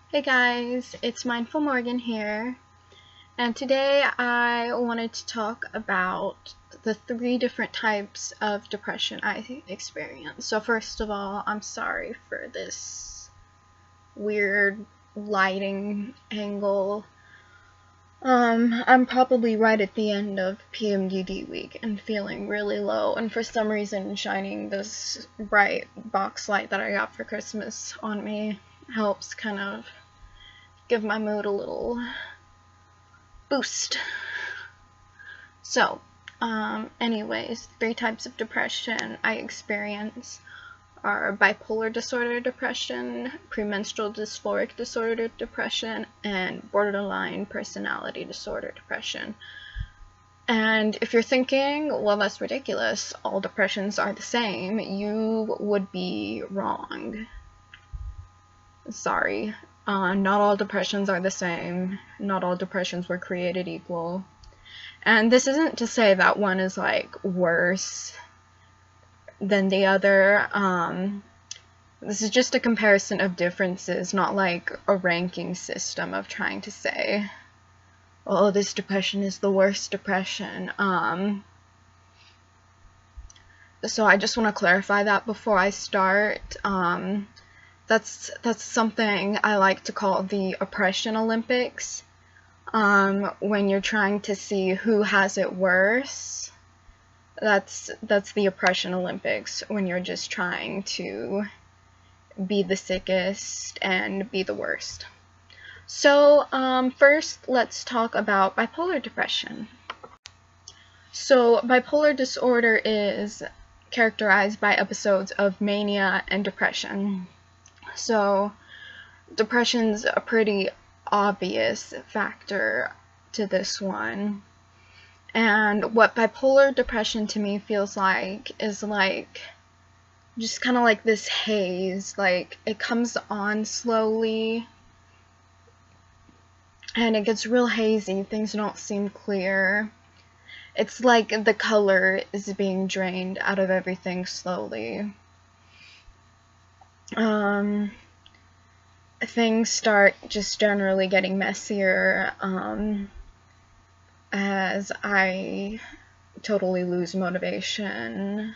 Hey guys, it's Mindful Morgan here, and today I wanted to talk about the 3 different types of depression I experience. So first of all, I'm sorry for this weird lighting angle. I'm probably right at the end of PMDD week and feeling really low, and for some reason shining this bright box light that I got for Christmas on me helps kind of give my mood a little boost. So, anyways, 3 types of depression I experience are bipolar disorder depression, premenstrual dysphoric disorder depression, and borderline personality disorder depression. And if you're thinking, well, that's ridiculous, all depressions are the same, you would be wrong. Sorry. Not all depressions are the same. Not all depressions were created equal. And this isn't to say that one is like worse than the other. This is just a comparison of differences, not like a ranking system of trying to say, oh, this depression is the worst depression. So I just want to clarify that before I start. That's something I like to call the oppression Olympics. When you're trying to see who has it worse, that's the oppression Olympics, when you're just trying to be the sickest and be the worst. So first let's talk about bipolar depression. So bipolar disorder is characterized by episodes of mania and depression. So depression's a pretty obvious factor to this one. And what bipolar depression to me feels like is like just kind of like this haze. Like it comes on slowly and it gets real hazy. Things don't seem clear. It's like the color is being drained out of everything slowly. Things start just generally getting messier as I totally lose motivation.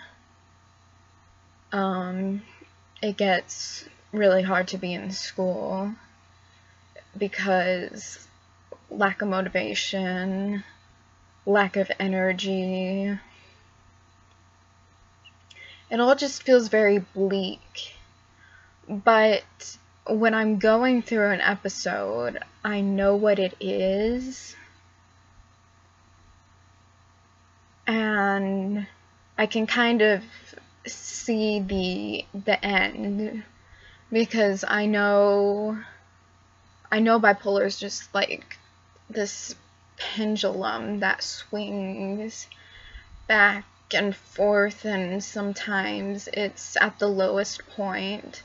It gets really hard to be in school because lack of motivation, lack of energy. It all just feels very bleak. But when I'm going through an episode, I know what it is, and I can kind of see the end, because I know bipolar is just like this pendulum that swings back and forth, and sometimes it's at the lowest point.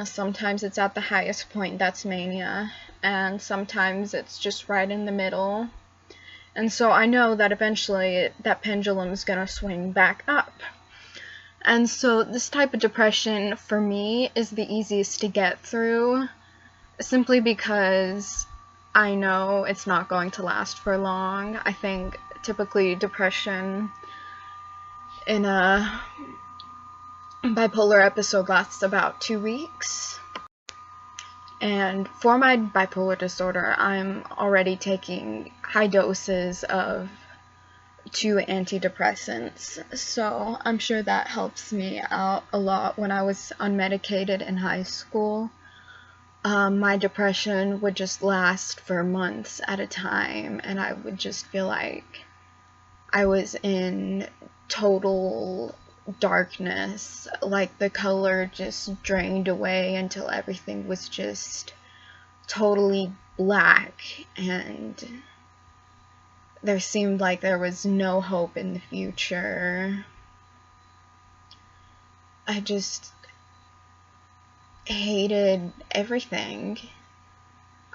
Sometimes it's at the highest point, that's mania, and sometimes it's just right in the middle. And so I know that eventually that pendulum is going to swing back up. And so this type of depression for me is the easiest to get through, simply because I know it's not going to last for long. I think typically depression in a bipolar episode lasts about 2 weeks. And for my bipolar disorder, I'm already taking high doses of 2 antidepressants. So I'm sure that helps me out a lot. When I was unmedicated in high school, my depression would just last for months at a time, and I would just feel like I was in total darkness, like the color just drained away until everything was just totally black, and there seemed like there was no hope in the future. I just hated everything.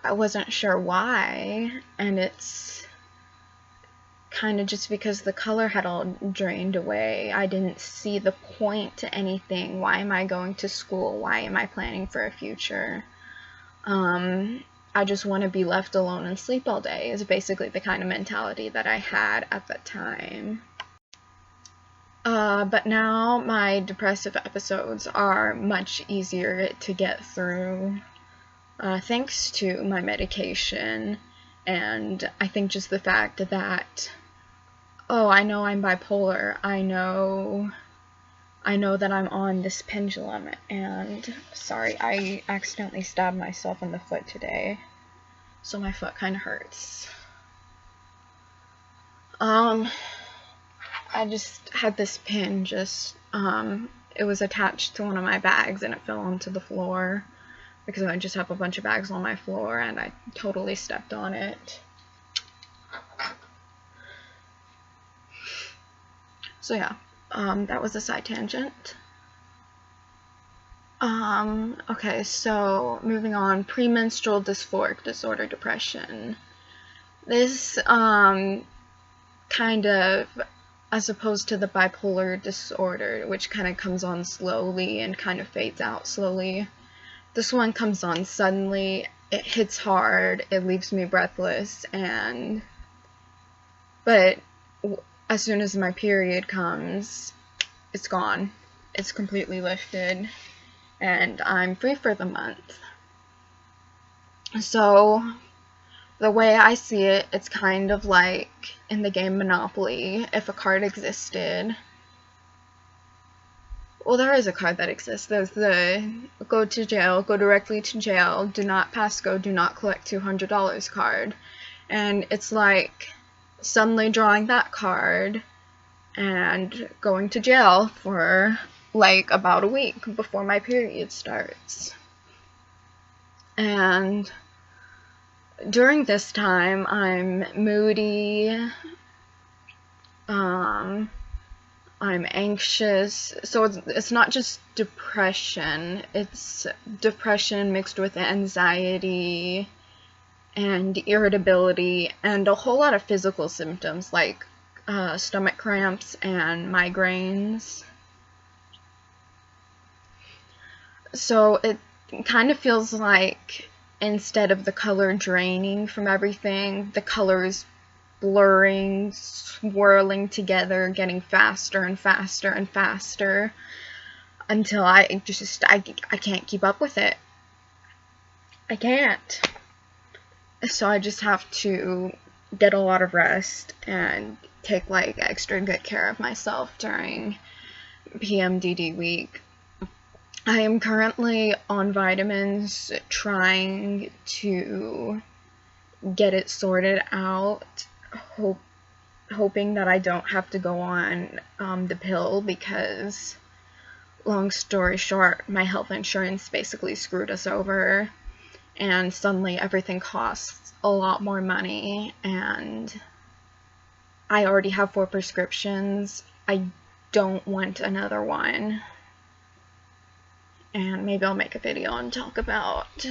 I wasn't sure why, and it's kind of just because the color had all drained away. I didn't see the point to anything. Why am I going to school? Why am I planning for a future? I just want to be left alone and sleep all day is basically the kind of mentality that I had at that time. But now my depressive episodes are much easier to get through, thanks to my medication, and I think just the fact that, oh, I know I'm bipolar, I know that I'm on this pendulum, and, sorry, I accidentally stabbed myself in the foot today, so my foot kind of hurts. I just had this pin it was attached to one of my bags and it fell onto the floor because I just have a bunch of bags on my floor and I totally stepped on it. So yeah, that was a side tangent. Okay, so moving on, premenstrual dysphoric disorder depression. This, kind of, as opposed to the bipolar disorder, which kind of comes on slowly and kind of fades out slowly, this one comes on suddenly, it hits hard, it leaves me breathless, but as soon as my period comes, it's gone. It's completely lifted, and I'm free for the month. So, the way I see it, it's kind of like in the game Monopoly, if a card existed. Well, there is a card that exists. There's the go to jail, go directly to jail, do not pass go, do not collect $200 card. And it's like suddenly drawing that card and going to jail for like about a week before my period starts. And during this time, I'm moody, I'm anxious, so it's not just depression, it's depression mixed with anxiety and irritability and a whole lot of physical symptoms like stomach cramps and migraines. So it kind of feels like instead of the color draining from everything, the colors blurring, swirling together, getting faster and faster and faster until I can't keep up with it. I can't. So I just have to get a lot of rest and take like extra good care of myself during PMDD week. I am currently on vitamins trying to get it sorted out, hoping that I don't have to go on the pill because, long story short, my health insurance basically screwed us over and suddenly everything costs a lot more money and I already have 4 prescriptions. I don't want another one. And maybe I'll make a video and talk about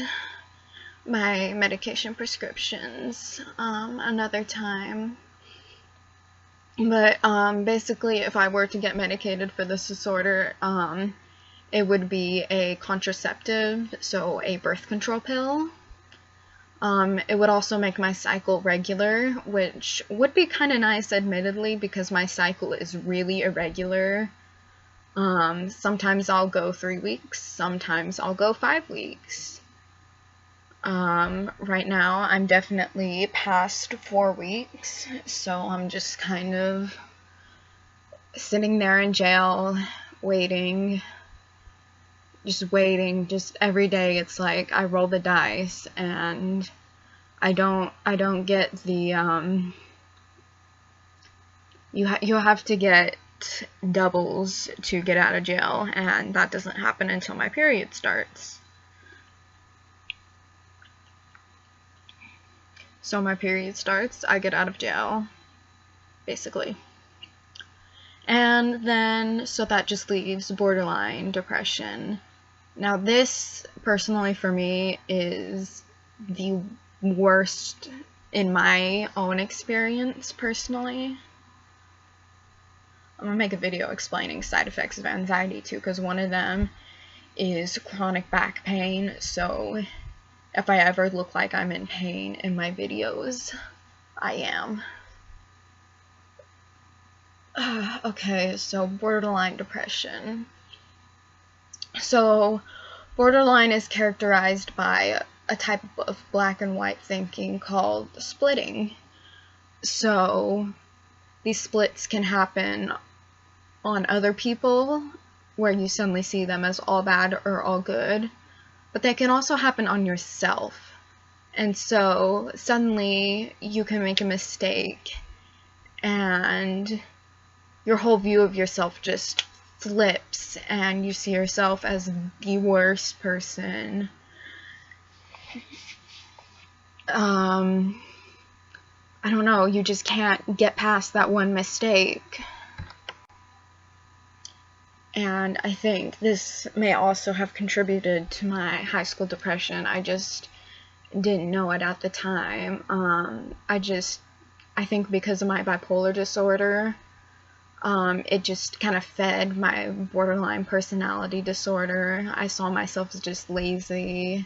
my medication prescriptions another time. But basically, if I were to get medicated for this disorder, it would be a contraceptive, so a birth control pill. It would also make my cycle regular, which would be kind of nice, admittedly, because my cycle is really irregular. Sometimes I'll go 3 weeks, sometimes I'll go 5 weeks. Right now I'm definitely past 4 weeks, so I'm just kind of sitting there in jail, waiting, just every day it's like I roll the dice, and I don't get the, you have to get doubles to get out of jail, and that doesn't happen until my period starts. So my period starts, I get out of jail, basically. And then, so that just leaves borderline depression. Now this, personally for me, is the worst in my own experience, personally. I'm gonna make a video explaining side effects of anxiety too, because one of them is chronic back pain, so if I ever look like I'm in pain in my videos, I am. Okay, so borderline depression. So borderline is characterized by a type of black and white thinking called splitting. So these splits can happen on other people, where you suddenly see them as all bad or all good, but they can also happen on yourself. And so suddenly you can make a mistake and your whole view of yourself just flips and you see yourself as the worst person. I don't know, you just can't get past that one mistake. And I think this may also have contributed to my high school depression. I just didn't know it at the time. I think because of my bipolar disorder, it just kind of fed my borderline personality disorder. I saw myself as just lazy,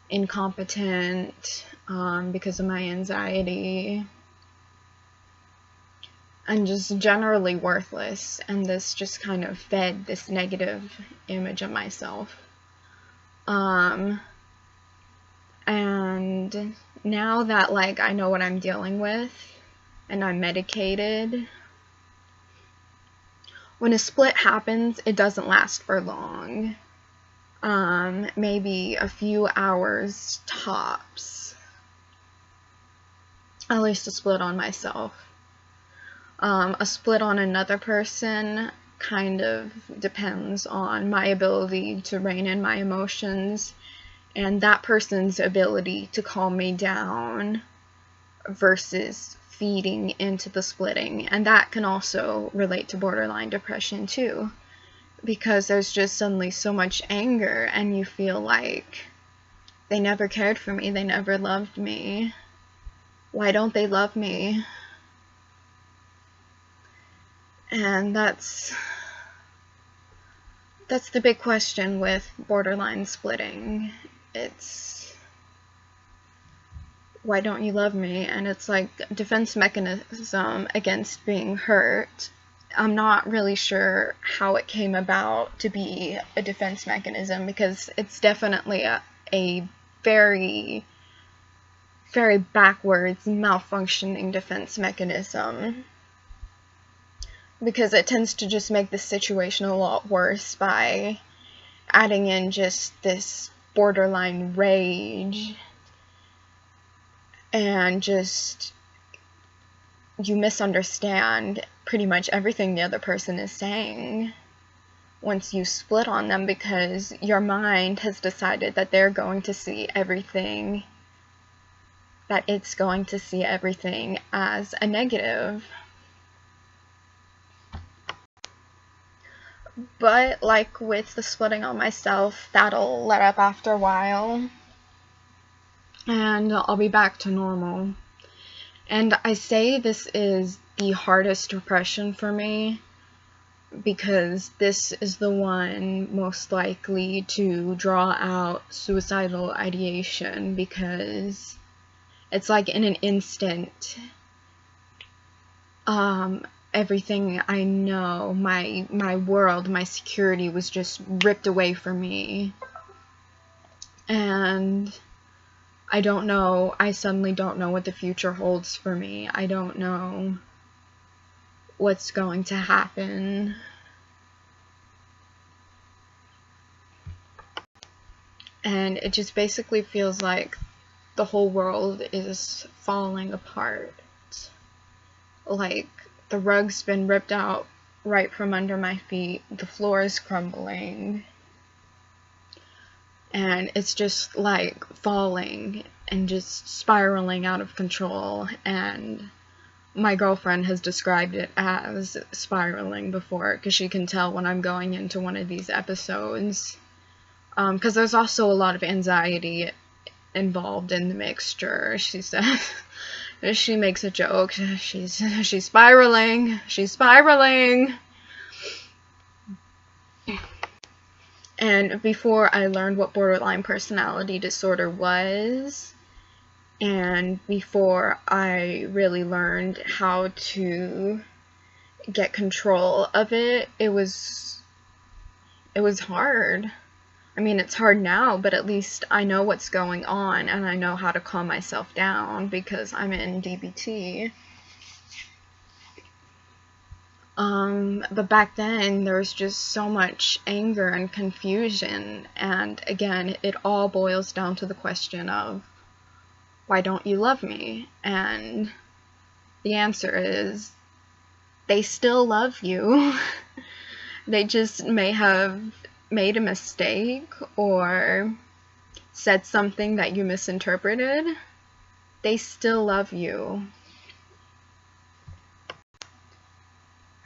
incompetent, because of my anxiety, and just generally worthless, and this just kind of fed this negative image of myself. And now that, like, I know what I'm dealing with, and I'm medicated, when a split happens, it doesn't last for long. Maybe a few hours tops. At least a split on myself. A split on another person kind of depends on my ability to rein in my emotions and that person's ability to calm me down versus feeding into the splitting. And that can also relate to borderline depression too, because there's just suddenly so much anger and you feel like they never cared for me, they never loved me. Why don't they love me? And that's the big question with borderline splitting. It's, why don't you love me? And it's like a defense mechanism against being hurt. I'm not really sure how it came about to be a defense mechanism, because it's definitely a very, very backwards, malfunctioning defense mechanism. Because it tends to just make the situation a lot worse by adding in just this borderline rage, and just, you misunderstand pretty much everything the other person is saying once you split on them, because your mind has decided that they're going to see everything, that it's going to see everything as a negative. But like with the splitting on myself, that'll let up after a while, and I'll be back to normal. And I say this is the hardest depression for me, because this is the one most likely to draw out suicidal ideation, because it's like in an instant, everything I know, my world, my security was just ripped away from me. And I don't know, I suddenly don't know what the future holds for me. I don't know what's going to happen. And it just basically feels like the whole world is falling apart. Like, the rug's been ripped out right from under my feet. The floor is crumbling. And it's just like falling and just spiraling out of control. And my girlfriend has described it as spiraling before, because she can tell when I'm going into one of these episodes. Because there's also a lot of anxiety involved in the mixture. She says, she makes a joke, she's spiraling, she's spiraling. And before I learned what borderline personality disorder was, and before I really learned how to get control of it, it was hard. I mean, it's hard now, but at least I know what's going on and I know how to calm myself down because I'm in DBT. But back then, there was just so much anger and confusion, and again, it all boils down to the question of, why don't you love me? And the answer is, they still love you. They just may have made a mistake or said something that you misinterpreted. They still love you.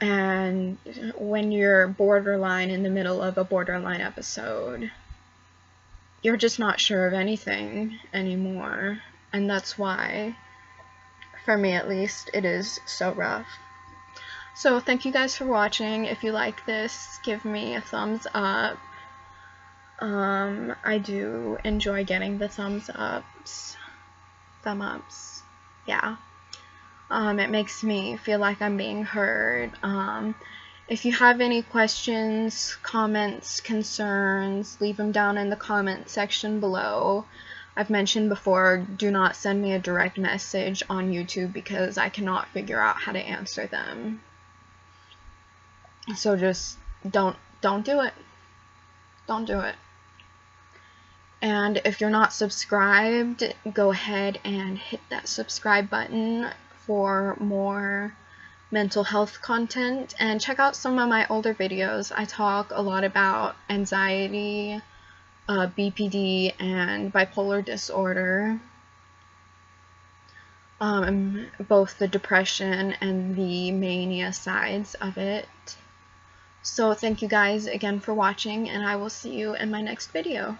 And when you're borderline in the middle of a borderline episode, you're just not sure of anything anymore. And that's why, for me at least, it is so rough. So thank you guys for watching. If you like this, give me a thumbs up. I do enjoy getting the thumbs ups. Yeah. It makes me feel like I'm being heard. If you have any questions, comments, concerns, leave them down in the comment section below. I've mentioned before, do not send me a direct message on YouTube because I cannot figure out how to answer them. So just don't do it. Don't do it. And if you're not subscribed, go ahead and hit that subscribe button for more mental health content, and check out some of my older videos. I talk a lot about anxiety, BPD, and bipolar disorder, both the depression and the mania sides of it. So thank you guys again for watching, and I will see you in my next video.